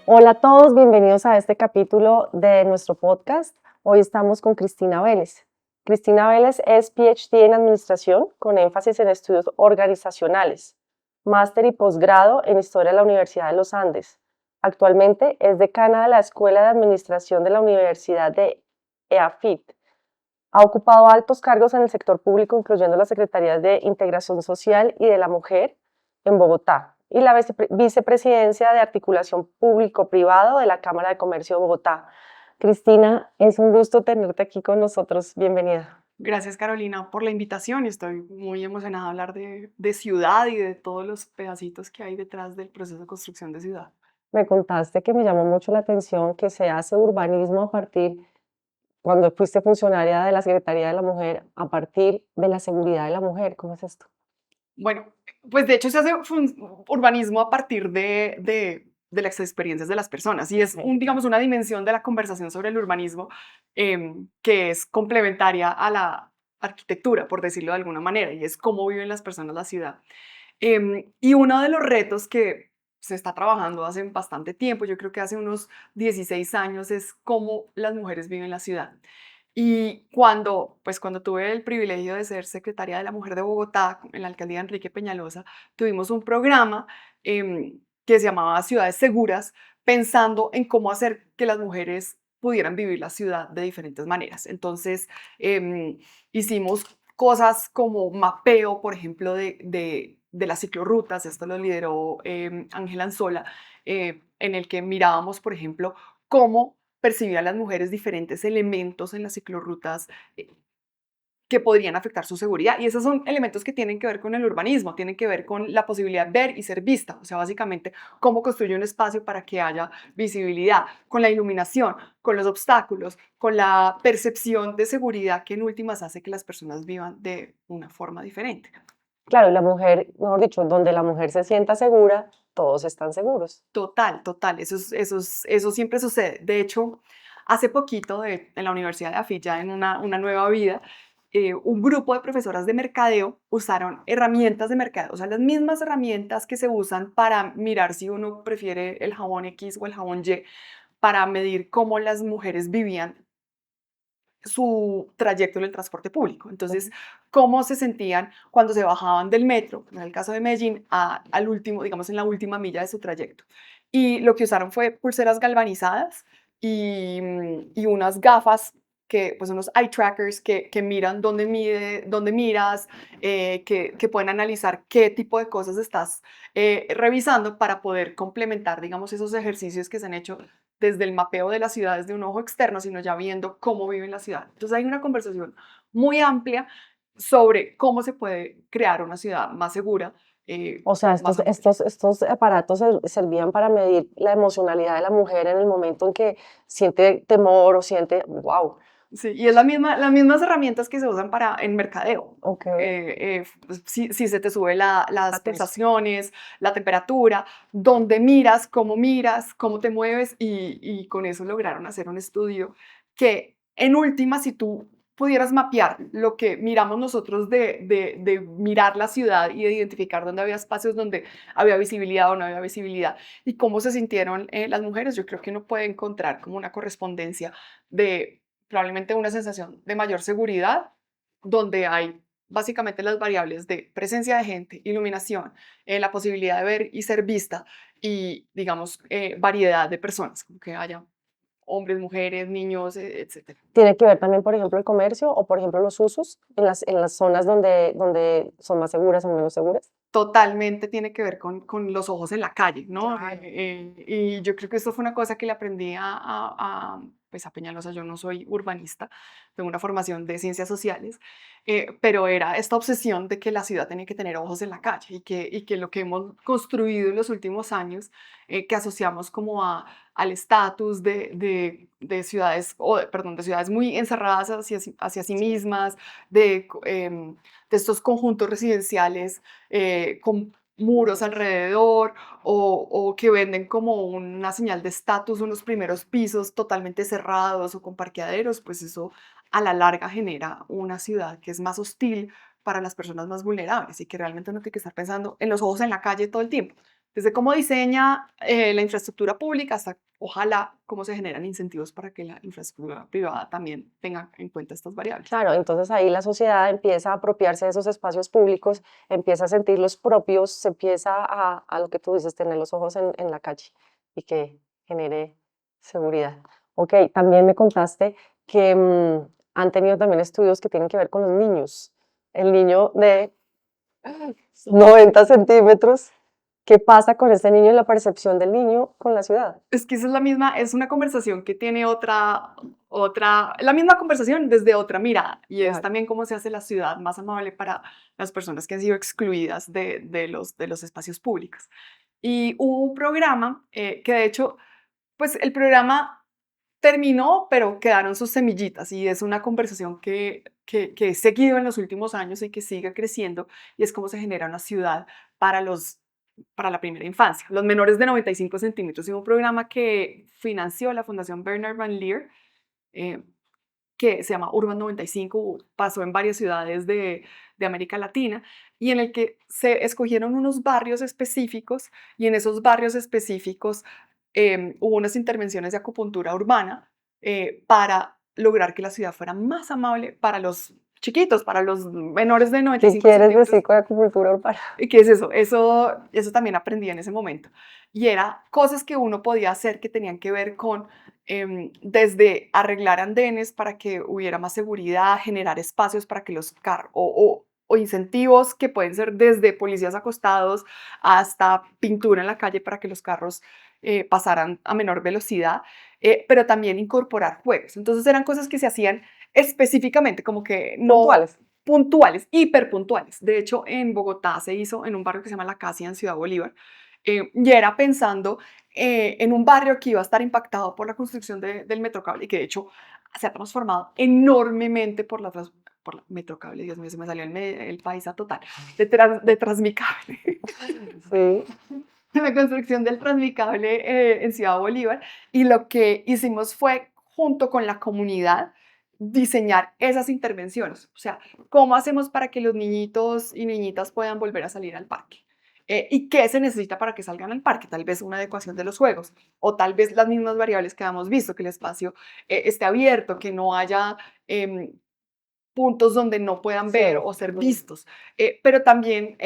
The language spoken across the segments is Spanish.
Hola a todos, bienvenidos a este capítulo de nuestro podcast. Hoy estamos con Cristina Vélez. Cristina Vélez es PhD en Administración con énfasis en estudios organizacionales, máster y posgrado en Historia de la Universidad de los Andes. Actualmente es decana de la Escuela de Administración de la Universidad de EAFIT. Ha ocupado altos cargos en el sector público, incluyendo las secretarías de Integración Social y de la Mujer en Bogotá y la vicepresidencia de Articulación Público-Privado de la Cámara de Comercio de Bogotá. Cristina, es un gusto tenerte aquí con nosotros. Bienvenida. Gracias, Carolina, por la invitación. Estoy muy emocionada de hablar de ciudad y de todos los pedacitos que hay detrás del proceso de construcción de ciudad. Me contaste que me llamó mucho la atención que se hace urbanismo a partir, cuando fuiste funcionaria de la Secretaría de la Mujer, a partir de la seguridad de la mujer. ¿Cómo es esto? Bueno, pues de hecho se hace urbanismo a partir de las experiencias de las personas y es, Ok. digamos, una dimensión de la conversación sobre el urbanismo que es complementaria a la arquitectura, por decirlo de alguna manera, y es cómo viven las personas la ciudad. Y uno de los retos que se está trabajando hace bastante tiempo, yo creo que hace unos 16 años, es cómo las mujeres viven la ciudad. Y cuando tuve el privilegio de ser secretaria de la Mujer de Bogotá, en la alcaldía de Enrique Peñalosa, tuvimos un programa que se llamaba Ciudades Seguras, pensando en cómo hacer que las mujeres pudieran vivir la ciudad de diferentes maneras. Entonces, hicimos cosas como mapeo, por ejemplo, de las ciclorrutas. Esto lo lideró Ángela Anzola, en el que mirábamos, por ejemplo, cómo percibían las mujeres diferentes elementos en las ciclorrutas que podrían afectar su seguridad. Y esos son elementos que tienen que ver con el urbanismo, tienen que ver con la posibilidad de ver y ser vista. O sea, básicamente, cómo construye un espacio para que haya visibilidad, con la iluminación, con los obstáculos, con la percepción de seguridad que en últimas hace que las personas vivan de una forma diferente. Claro, y la mujer, mejor dicho, donde la mujer se sienta segura, todos están seguros. Total, total, eso siempre sucede. De hecho, hace poquito en la Universidad de AFIT, ya en una nueva vida, un grupo de profesoras de mercadeo usaron herramientas de mercadeo, o sea, las mismas herramientas que se usan para mirar si uno prefiere el jabón X o el jabón Y, para medir cómo las mujeres vivían su trayecto en el transporte público. Entonces, cómo se sentían cuando se bajaban del metro, en el caso de Medellín, al último, digamos, en la última milla de su trayecto. Y lo que usaron fue pulseras galvanizadas y unas gafas que, pues unos eye trackers que miran dónde miras, que pueden analizar qué tipo de cosas estás revisando para poder complementar, digamos, esos ejercicios que se han hecho desde el mapeo de las ciudades de un ojo externo, sino ya viendo cómo viven la ciudad. Entonces hay una conversación muy amplia sobre cómo se puede crear una ciudad más segura O sea, o más amable. estos aparatos servían para medir la emocionalidad de la mujer en el momento en que siente temor o siente, wow, Sí, y es las mismas herramientas que se usan en mercadeo. ok, Pues, si se te sube las la tensión. pulsaciones, la temperatura, miras, cómo te mueves, y con eso lograron hacer un estudio que, en última, si tú pudieras mapear lo que miramos nosotros de mirar la ciudad y de identificar dónde había espacios donde había visibilidad o no había visibilidad, y cómo se sintieron las mujeres, yo creo que uno puede encontrar como una correspondencia de probablemente una sensación de mayor seguridad, donde hay básicamente las variables de presencia de gente, iluminación, la posibilidad de ver y ser vista y, digamos, variedad de personas, como que haya hombres, mujeres, niños, etcétera. ¿Tiene que ver también, por ejemplo, el comercio o, por ejemplo, los usos en las zonas donde son más seguras o menos seguras? Totalmente tiene que ver con los ojos en la calle, ¿no? Claro. Y yo creo que esto fue una cosa que le aprendí pues a Peñalosa. Yo no soy urbanista, tengo una formación de ciencias sociales, pero era esta obsesión de que la ciudad tenía que tener ojos en la calle y que lo que hemos construido en los últimos años, que asociamos como al estatus de ciudades, perdón, de ciudades muy encerradas hacia sí Sí. mismas, de estos conjuntos residenciales con muros alrededor o que venden como una señal de estatus unos primeros pisos totalmente cerrados o con parqueaderos, pues eso a la larga genera una ciudad que es más hostil para las personas más vulnerables y que realmente uno tiene que estar pensando en los ojos en la calle todo el tiempo. desde cómo diseña la infraestructura pública hasta, ojalá, cómo se generan incentivos para que la infraestructura privada también tenga en cuenta estas variables. Claro, entonces ahí la sociedad empieza a apropiarse de esos espacios públicos, empieza a sentirlos propios, se empieza a lo que tú dices, tener los ojos en la calle y que genere seguridad. Ok, también me contaste que han tenido también estudios que tienen que ver con los niños. El niño de 90 centímetros, ¿qué pasa con ese niño y la percepción del niño con la ciudad? Es que esa es la misma, es una conversación que tiene la misma conversación desde otra mirada, y es Claro. también cómo se hace la ciudad más amable para las personas que han sido excluidas de los espacios públicos. Y hubo un programa que de hecho, pues el programa terminó, pero quedaron sus semillitas, y es una conversación que he seguido en los últimos años y que sigue creciendo, y es cómo se genera una ciudad para para la primera infancia, los menores de 95 centímetros. Y un programa que financió la Fundación Bernard Van Leer, eh, que se llama Urban 95, pasó en varias ciudades de América Latina, y en el que se escogieron unos barrios específicos, y en esos barrios específicos hubo unas intervenciones de acupuntura urbana para lograr que la ciudad fuera más amable para los chiquitos, para los menores de ¿Qué 95 quieres centímetros. decir con acupuntura urbana? ¿Y qué es eso? Eso también aprendí en ese momento. Y era cosas que uno podía hacer que tenían que ver con desde arreglar andenes para que hubiera más seguridad, generar espacios para que los carros, o incentivos que pueden ser desde policías acostados hasta pintura en la calle para que los carros pasaran a menor velocidad, pero también incorporar juegos. Entonces eran cosas que se hacían específicamente, como que no Puntuales. puntuales, hiperpuntuales. De hecho, en Bogotá se hizo en un barrio que se llama La Casia, en Ciudad Bolívar, y era pensando en un barrio que iba a estar impactado por la construcción del Metrocable, y que de hecho se ha transformado enormemente por la Metrocable. Dios mío, se me salió el paisa total, de Transmicable. Sí. La construcción del Transmicable en Ciudad Bolívar, y lo que hicimos fue, junto con la comunidad, diseñar esas intervenciones. O sea, ¿cómo hacemos para que los niñitos y niñitas puedan volver a salir al parque? ¿Y qué se necesita para que salgan al parque? Tal vez una adecuación de los juegos, o tal vez las mismas variables que hemos visto, que el espacio esté abierto, que no haya puntos donde no puedan Sí. ver o ser vistos. Pero también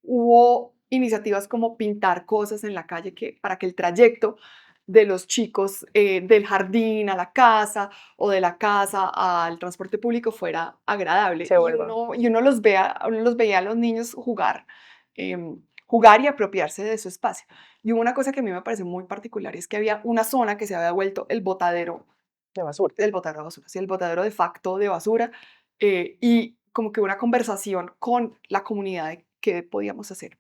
hubo iniciativas como pintar cosas en la calle para que el trayecto de los chicos del jardín a la casa, o de la casa al transporte público, fuera agradable. Se vuelva. Y uno los veía a los niños jugar y apropiarse de su espacio. Y hubo una cosa que a mí me parece muy particular, y es que había una zona que se había vuelto el botadero De basura. del botadero de basura, sí, el botadero de facto de basura, y como que una conversación con la comunidad de qué podíamos hacer.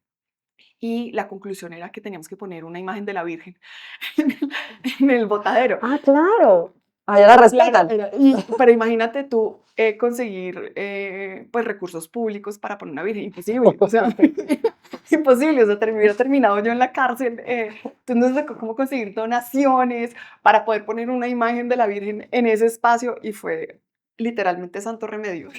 Y la conclusión era que teníamos que poner una imagen de la Virgen en el botadero. Ah, claro. Allá la respetan. Pero imagínate tú conseguir pues recursos públicos para poner una Virgen, imposible, o sea, imposible, o sea, hubiera terminado yo en la cárcel. Entonces nos tocó como conseguir donaciones para poder poner una imagen de la Virgen en ese espacio, y fue literalmente santo remedio.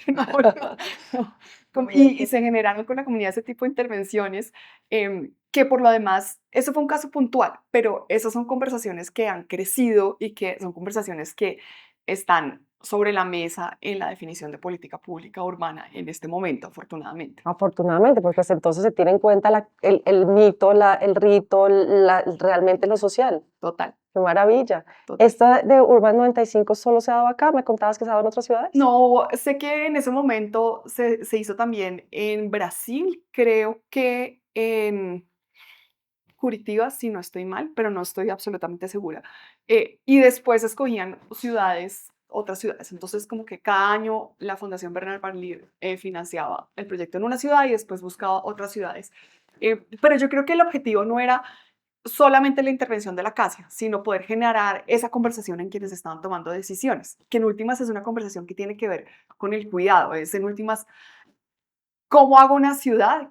Y se generaron con la comunidad ese tipo de intervenciones, que por lo demás, eso fue un caso puntual, pero esas son conversaciones que han crecido y que son conversaciones que están sobre la mesa en la definición de política pública urbana en este momento, afortunadamente. Afortunadamente, porque hasta entonces se tiene en cuenta el mito, el rito, realmente lo social. Total, ¡Qué maravilla! total. ¿Esta de Urban 95 solo se ha dado acá? ¿Me contabas que se ha dado en otras ciudades? No, sé que en ese momento se hizo también en Brasil, creo que en Curitiba, si no estoy mal, pero no estoy absolutamente segura. Y después escogían ciudades, otras ciudades. Entonces, como que cada año la Fundación Bernard Van Leer financiaba el proyecto en una ciudad y después buscaba otras ciudades. Pero yo creo que el objetivo no era solamente la intervención de la CASIA, sino poder generar esa conversación en quienes estaban tomando decisiones, que en últimas es una conversación que tiene que ver con el cuidado, es en últimas cómo hago una ciudad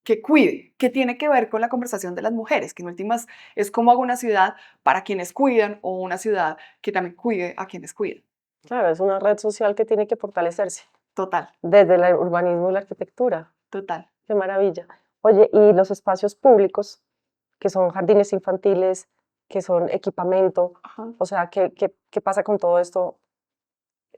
que cuide, que tiene que ver con la conversación de las mujeres, que en últimas es cómo hago una ciudad para quienes cuidan, o una ciudad que también cuide a quienes cuidan. Claro, es una red social que tiene que fortalecerse Total, desde el urbanismo y la arquitectura. total. ¡Qué maravilla! Oye, ¿y los espacios públicos? que son jardines infantiles, que son equipamiento. Ajá. O sea, ¿qué pasa con todo esto?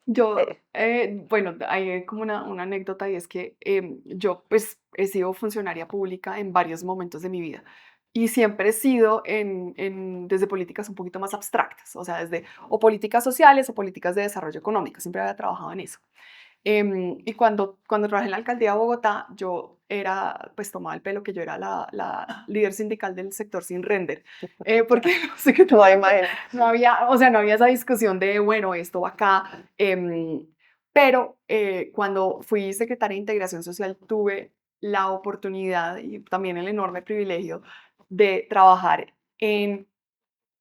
Yo, Eh, bueno, hay como una anécdota y es que yo pues he sido funcionaria pública en varios momentos de mi vida y siempre he sido desde políticas un poquito más abstractas, o sea, desde o políticas sociales o políticas de desarrollo económico, siempre había trabajado en eso. Y cuando trabajé en la alcaldía de Bogotá, yo era, pues tomaba el pelo que yo era la líder sindical del sector sin render, porque no sé qué no hay imagino. no había, o sea, no había esa discusión de, bueno, esto va acá. Pero cuando fui secretaria de Integración Social, tuve la oportunidad y también el enorme privilegio de trabajar en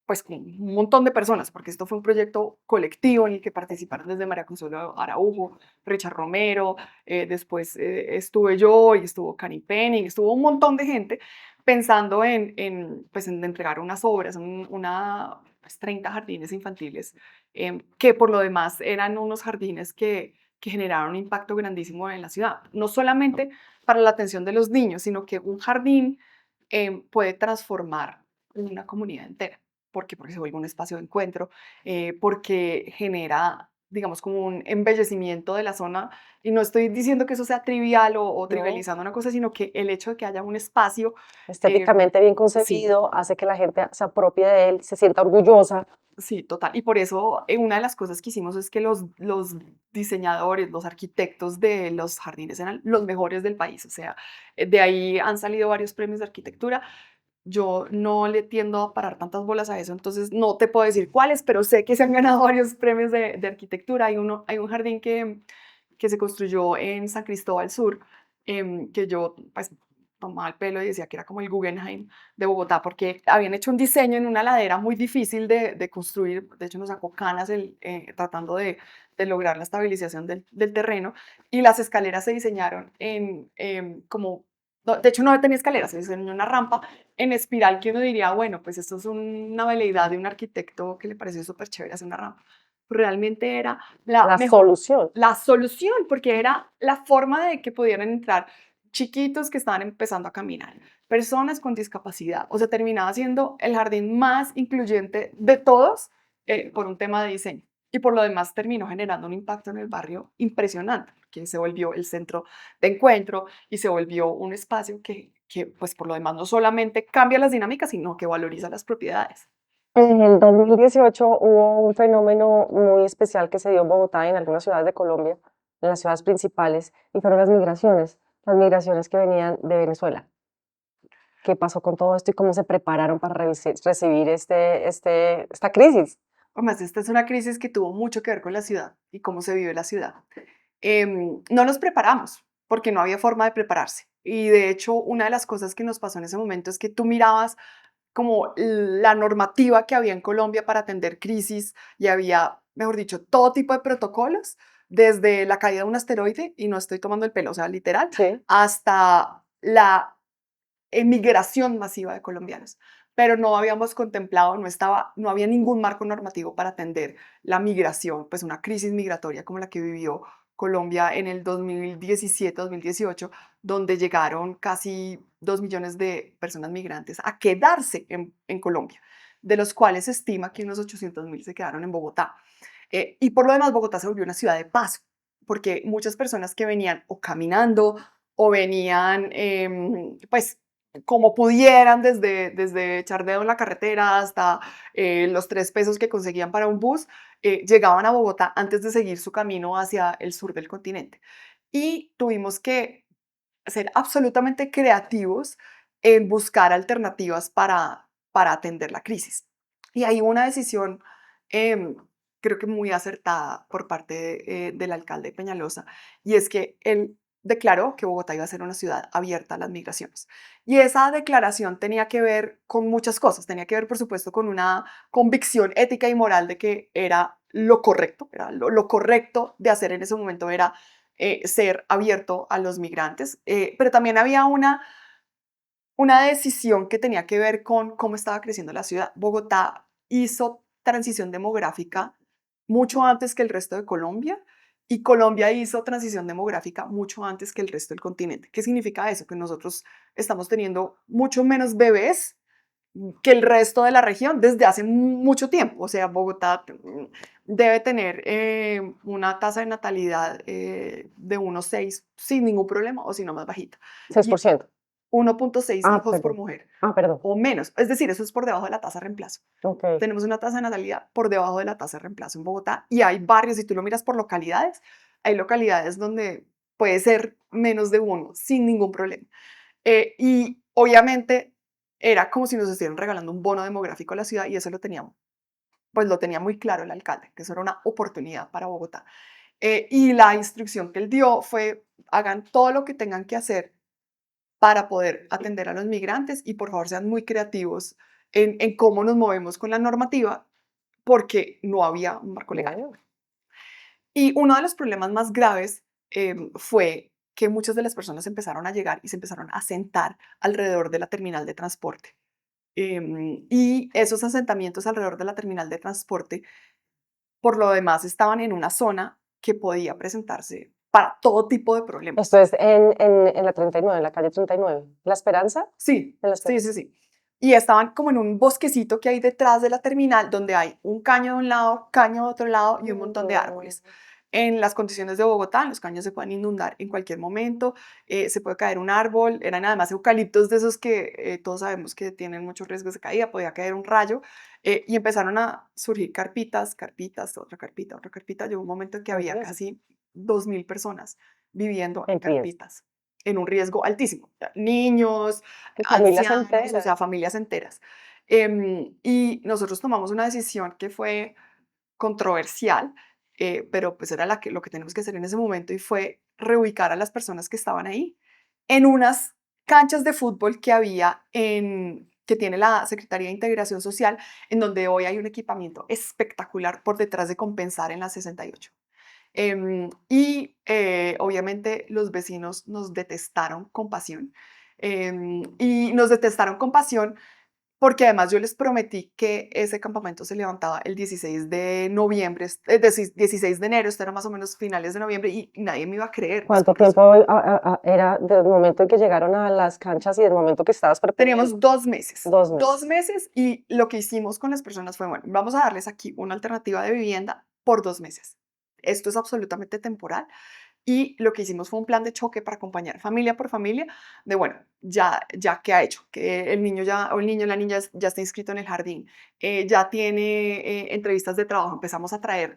pues con un montón de personas, porque esto fue un proyecto colectivo en el que participaron desde María Consuelo Araujo, Richard Romero, después estuve yo y estuvo Cani Penning, estuvo un montón de gente pensando pues, en entregar unas obras, pues, 30 jardines infantiles, que por lo demás eran unos jardines que generaron un impacto grandísimo en la ciudad, no solamente para la atención de los niños, sino que un jardín puede transformar una comunidad entera. ¿Por qué? Porque se vuelve un espacio de encuentro, porque genera, digamos, como un embellecimiento de la zona. Y no estoy diciendo que eso sea trivial o ¿No? trivializando una cosa, sino que el hecho de que haya un espacio, eh, Estéticamente bien sí, concebido, hace que la gente se apropie de él, se sienta orgullosa. sí, total. Y por eso una de las cosas que hicimos es que los diseñadores, los arquitectos de los jardines eran los mejores del país. O sea, de ahí han salido varios premios de arquitectura. Yo no le tiendo a parar tantas bolas a eso, entonces no te puedo decir cuáles, pero sé que se han ganado varios premios de arquitectura. Hay un jardín que se construyó en San Cristóbal Sur, que yo pues tomaba el pelo y decía que era como el Guggenheim de Bogotá, porque habían hecho un diseño en una ladera muy difícil de construir. De hecho nos sacó canas tratando de lograr la estabilización del terreno, y las escaleras se diseñaron como de hecho, no tenía escaleras, se diseñó una rampa en espiral que uno diría, bueno, pues esto es una veleidad de un arquitecto que le pareció súper chévere hacer una rampa. Realmente era La solución. la solución, porque era la forma de que pudieran entrar chiquitos que estaban empezando a caminar, personas con discapacidad. O sea, terminaba siendo el jardín más incluyente de todos por un tema de diseño. Y por lo demás terminó generando un impacto en el barrio impresionante, que se volvió el centro de encuentro y se volvió un espacio que, pues por lo demás, no solamente cambia las dinámicas, sino que valoriza las propiedades. En el 2018 hubo un fenómeno muy especial que se dio en Bogotá y en algunas ciudades de Colombia, en las ciudades principales, y fueron las migraciones que venían de Venezuela. ¿Qué pasó con todo esto y cómo se prepararon para recibir esta crisis? Además, esta es una crisis que tuvo mucho que ver con la ciudad y cómo se vive la ciudad. No nos preparamos porque no había forma de prepararse. Y de hecho, una de las cosas que nos pasó en ese momento es que tú mirabas como la normativa que había en Colombia para atender crisis y había, mejor dicho, todo tipo de protocolos, desde la caída de un asteroide, y no estoy tomando el pelo, o sea, literal, Sí. hasta la emigración masiva de colombianos. Pero no habíamos contemplado, no había ningún marco normativo para atender la migración, pues una crisis migratoria como la que vivió Colombia en el 2017-2018, donde llegaron casi 2 millones de personas migrantes a quedarse en Colombia, de los cuales se estima que unos 800.000 se quedaron en Bogotá. Y por lo demás, Bogotá se volvió una ciudad de paso, porque muchas personas que venían o caminando o venían, pues, como pudieran, desde echar dedo en la carretera hasta los 3 pesos que conseguían para un bus, llegaban a Bogotá antes de seguir su camino hacia el sur del continente. Y tuvimos que ser absolutamente creativos en buscar alternativas para atender la crisis. Y hay una decisión, em, creo que muy acertada por parte del alcalde Peñalosa, y es que él declaró que Bogotá iba a ser una ciudad abierta a las migraciones. Y esa declaración tenía que ver con muchas cosas. Tenía que ver, por supuesto, con una convicción ética y moral de que era lo correcto, lo correcto de hacer en ese momento era ser abierto a los migrantes, pero también había una decisión que tenía que ver con cómo estaba creciendo la ciudad. Bogotá hizo transición demográfica mucho antes que el resto de Colombia, y Colombia hizo transición demográfica mucho antes que el resto del continente. ¿Qué significa eso? Que nosotros estamos teniendo mucho menos bebés que el resto de la región desde hace mucho tiempo. O sea, Bogotá debe tener una tasa de natalidad de 1,6 sin ningún problema, o si no más bajita. Y 6%. 1,6 Ah, hijos por perdón. mujer Ah, perdón. o menos. Es decir, eso es por debajo de la tasa de reemplazo. Ok. Tenemos una tasa de natalidad por debajo de la tasa de reemplazo en Bogotá y hay barrios, si tú lo miras por localidades, hay localidades donde puede ser menos de uno sin ningún problema. Y obviamente era como si nos estuvieran regalando un bono demográfico a la ciudad y eso lo teníamos. Pues lo tenía muy claro el alcalde, que eso era una oportunidad para Bogotá. Y la instrucción que él dio fue, hagan todo lo que tengan que hacer para poder atender a los migrantes y por favor sean muy creativos en cómo nos movemos con la normativa porque no había un marco legal. Bueno, Y uno de los problemas más graves fue que muchas de las personas empezaron a llegar y se empezaron a sentar alrededor de la terminal de transporte. Y esos asentamientos alrededor de la terminal de transporte, por lo demás, estaban en una zona que podía presentarse para todo tipo de esto problemas. es en la 39, en la calle 39. ¿La Esperanza? Sí, En la sí, Esperanza. sí, sí. Y estaban como en un bosquecito que hay detrás de la terminal, donde hay un caño de un lado, caño de otro lado y un montón de árboles. En las condiciones de Bogotá, los caños se pueden inundar en cualquier momento, se puede caer un árbol, eran además eucaliptos de esos que todos sabemos que tienen muchos riesgos de caída, podía caer un rayo, y empezaron a surgir carpitas, carpitas, otra carpita, otra carpita. Llegó un momento en que En había riesgo. casi 2.000 personas viviendo en En riesgo. carpitas, en un riesgo altísimo. Niños, Y familias ancianos, o sea, enteras. familias enteras. Y nosotros tomamos una decisión que fue controversial, pero pues era lo que tenemos que hacer en ese momento y fue reubicar a las personas que estaban ahí en unas canchas de fútbol que había que tiene la Secretaría de Integración Social, en donde hoy hay un equipamiento espectacular por detrás de Compensar en la 68. Obviamente los vecinos nos detestaron con pasión. Y nos detestaron con pasión porque además yo les prometí que ese campamento se levantaba el 16 de noviembre, 16 de enero, esto era más o menos finales de noviembre y nadie me iba a creer. Pues ¿Cuánto con tiempo era del momento en que llegaron a las canchas y del momento que estabas proponiendo? Teníamos 2 meses, 2 meses. 2 meses y lo que hicimos con las personas fue, bueno, vamos a darles aquí una alternativa de vivienda por 2 meses. Esto es absolutamente temporal. Y lo que hicimos fue un plan de choque para acompañar familia por familia, de bueno, ya que ha hecho, que el niño ya, o el niño, la niña ya está inscrito en el jardín, ya tiene entrevistas de trabajo, empezamos a traer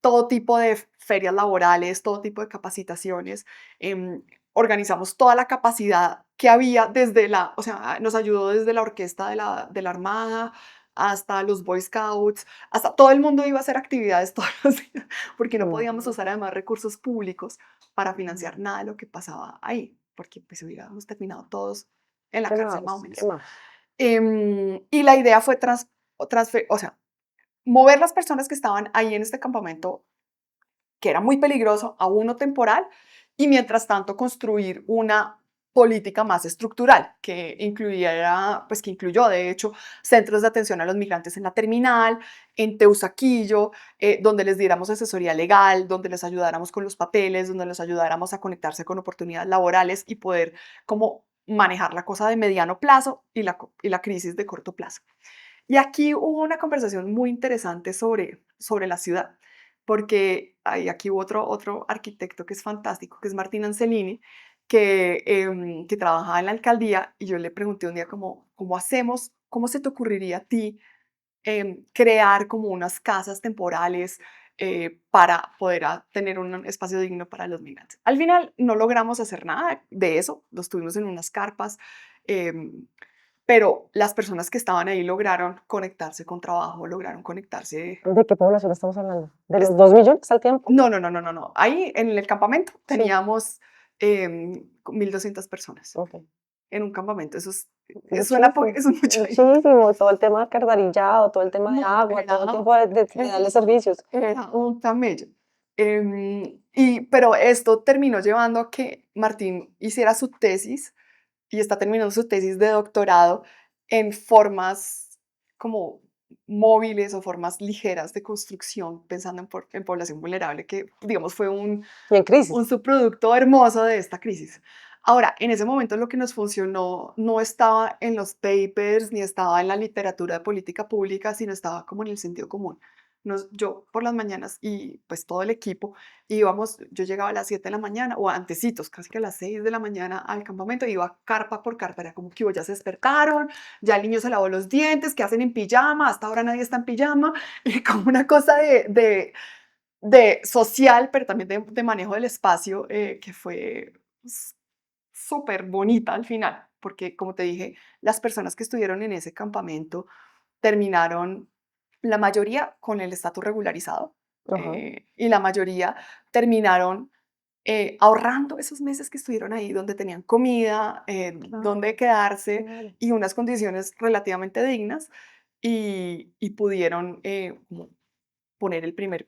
todo tipo de ferias laborales, todo tipo de capacitaciones, organizamos toda la capacidad que había o sea, nos ayudó desde la orquesta de la Armada hasta los Boy Scouts, hasta todo el mundo iba a hacer actividades todos los días, porque no podíamos usar Imagínate. además recursos públicos para financiar nada de lo que pasaba ahí, porque pues hubiéramos terminado todos en la cárcel más o Quemados, menos. quemados. Y la idea fue o sea, mover las personas que estaban ahí en este campamento, que era muy peligroso, a uno temporal, y mientras tanto construir una política más estructural pues que incluyó de hecho centros de atención a los migrantes en la terminal, en Teusaquillo, donde les diéramos asesoría legal, donde les ayudáramos con los papeles, donde les ayudáramos a conectarse con oportunidades laborales y poder como manejar la cosa de mediano plazo y la crisis de corto plazo. Y aquí hubo una conversación muy interesante sobre la ciudad, porque aquí hubo otro arquitecto que es fantástico, que es Martín Ancelini, que trabajaba en la alcaldía, y yo le pregunté un día cómo hacemos, cómo se te ocurriría a ti crear como unas casas temporales para poder tener un espacio digno para los migrantes. Al final no logramos hacer nada de eso, los tuvimos en unas carpas, em, pero las personas que estaban ahí lograron conectarse con trabajo, lograron conectarse. ¿De qué población estamos hablando? ¿De los es- 2 millones al tiempo? No, no, no, no, no, no. Ahí en el campamento Sí, teníamos 1.200 personas ok. en un campamento. Suena poco, Muchísimo, eso es mucha gente. muchísimo. Todo el tema de alcantarillado, todo el tema de No, agua, todo el tiempo de era, darle servicios. era un camello. Pero esto terminó llevando a que Martín hiciera su tesis y está terminando su tesis de doctorado en formas como móviles o formas ligeras de construcción, pensando en población vulnerable, que digamos fue un, Y en un crisis. subproducto hermoso de esta crisis. Ahora, en ese momento lo que nos funcionó no estaba en los papers ni estaba en la literatura de política pública, sino estaba como en el sentido común. Yo por las mañanas y pues todo el equipo yo llegaba a las 7 de la mañana o antecitos, casi que a las 6 de la mañana al campamento, iba carpa por carpa, era como que ya se despertaron, ya el niño se lavó los dientes, ¿qué hacen en pijama? Hasta ahora nadie está en pijama, y como una cosa de social, pero también de manejo del espacio, que fue súper bonita al final, porque como te dije, las personas que estuvieron en ese campamento terminaron, la mayoría con el estatus regularizado, Ajá. y la mayoría terminaron ahorrando esos meses que estuvieron ahí, donde tenían comida, donde quedarse Claro. y unas condiciones relativamente dignas, y pudieron como poner el primer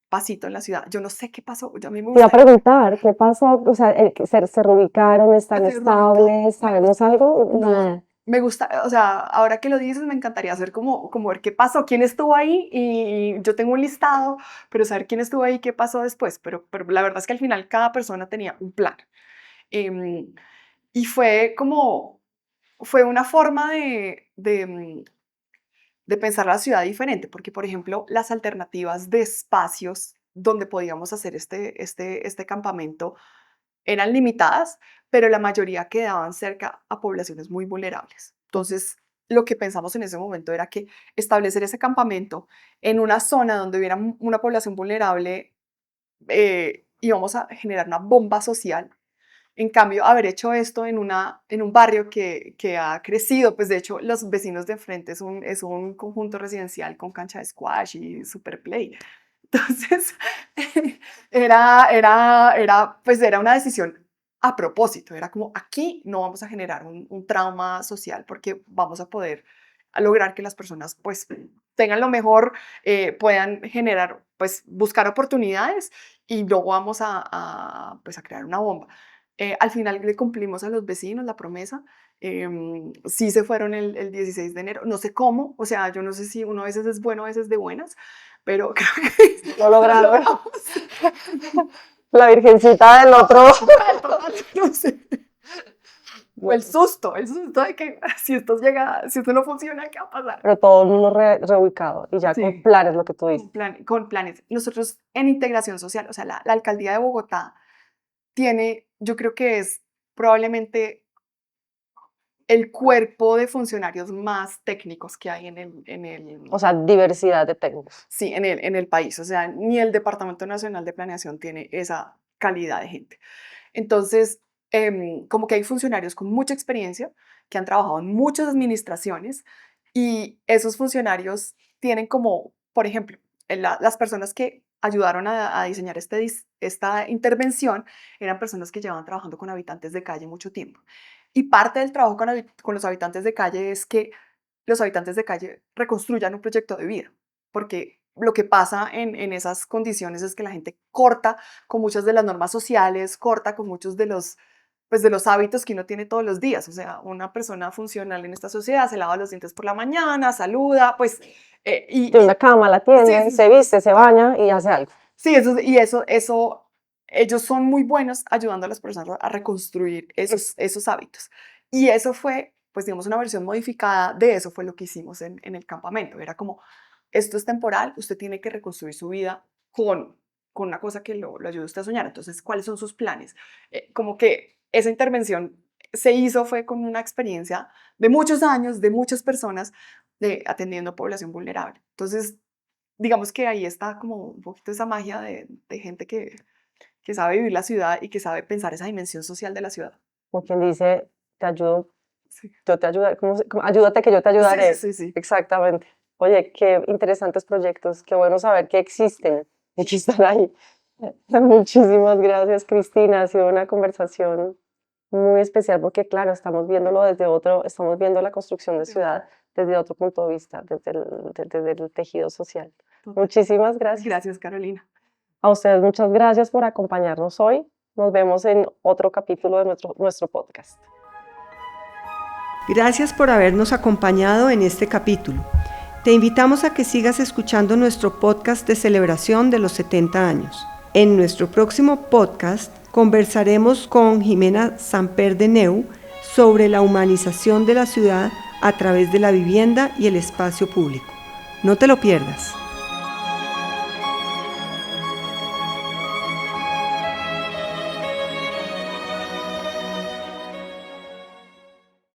pasito en la ciudad. Yo no sé qué pasó, a mí me Te iba a gusta preguntar, ¿qué pasó? O sea, se reubicaron, están hacer reubicar. estables, ¿sabemos algo? No, Nada. me gusta, o sea, ahora que lo dices, me encantaría hacer como ver qué pasó, quién estuvo ahí, y yo tengo un listado, pero saber quién estuvo ahí, qué pasó después, pero la verdad es que al final cada persona tenía un plan. Em, y fue una forma de pensar la ciudad diferente, porque por ejemplo, las alternativas de espacios donde podíamos hacer este campamento eran limitadas, pero la mayoría quedaban cerca a poblaciones muy vulnerables. Entonces, lo que pensamos en ese momento era que establecer ese campamento en una zona donde hubiera una población vulnerable, íbamos a generar una bomba social. En cambio, haber hecho esto en un barrio que ha crecido, pues de hecho los vecinos de enfrente es un conjunto residencial con cancha de squash y super play. Entonces, pues era una decisión a propósito, era como aquí no vamos a generar un trauma social porque vamos a poder lograr que las personas pues tengan lo mejor, puedan generar, pues buscar oportunidades, y luego vamos pues, a crear una bomba. Al final le cumplimos a los vecinos la promesa. Sí se fueron el 16 de enero, no sé cómo, o sea, yo no sé si uno a veces es bueno, a veces de buenas, pero creo que Lo lo lograron. logramos. La virgencita del otro. No sé. O el susto de que si esto no funciona, ¿qué va a pasar? Pero todo el mundo reubicado y ya con Sí, planes, lo que tú dices. con planes. Nosotros en integración social, o sea, la alcaldía de Bogotá tiene, yo creo que es probablemente el cuerpo de funcionarios más técnicos que hay O sea, diversidad de técnicos. sí, en el país. O sea, ni el Departamento Nacional de Planeación tiene esa calidad de gente. Entonces, como que hay funcionarios con mucha experiencia que han trabajado en muchas administraciones, y esos funcionarios tienen como, por ejemplo, las personas que ayudaron a diseñar esta intervención eran personas que llevaban trabajando con habitantes de calle mucho tiempo. Y parte del trabajo con los habitantes de calle es que los habitantes de calle reconstruyan un proyecto de vida, porque lo que pasa en esas condiciones es que la gente corta con muchas de las normas sociales, corta con muchos pues de los hábitos que uno tiene todos los días. O sea, una persona funcional en esta sociedad se lava los dientes por la mañana, saluda, pues, Tiene una cama, la sí, tiende, sí, se viste, se baña y hace algo. sí, ellos son muy buenos ayudando a las personas a reconstruir esos hábitos. Y eso fue, pues digamos, una versión modificada de eso fue lo que hicimos en el campamento. Era como, esto es temporal, usted tiene que reconstruir su vida con una cosa que lo ayude a usted a soñar. Entonces, ¿cuáles son sus planes? Como que esa intervención fue con una experiencia de muchos años, de muchas personas, de atendiendo población vulnerable. Entonces, digamos que ahí está como un poquito esa magia de gente que sabe vivir la ciudad y que sabe pensar esa dimensión social de la ciudad. Como quien dice, te ayudo, Sí, yo te ayudaré, ayúdate que yo te sí, ayudaré. sí, sí, sí. Exactamente. Oye, qué interesantes proyectos, qué bueno saber que existen y que están ahí. Muchísimas gracias, Cristina. Ha sido una conversación muy especial porque, claro, estamos viendo la construcción de ciudad desde otro punto de vista, desde el tejido social. Total. Muchísimas gracias. Gracias, Carolina. A ustedes muchas gracias por acompañarnos hoy. Nos vemos en otro capítulo de nuestro podcast. Gracias por habernos acompañado en este capítulo. Te invitamos a que sigas escuchando nuestro podcast de celebración de los 70 años. En nuestro próximo podcast conversaremos con Jimena Samper de Neu sobre la humanización de la ciudad a través de la vivienda y el espacio público. No te lo pierdas.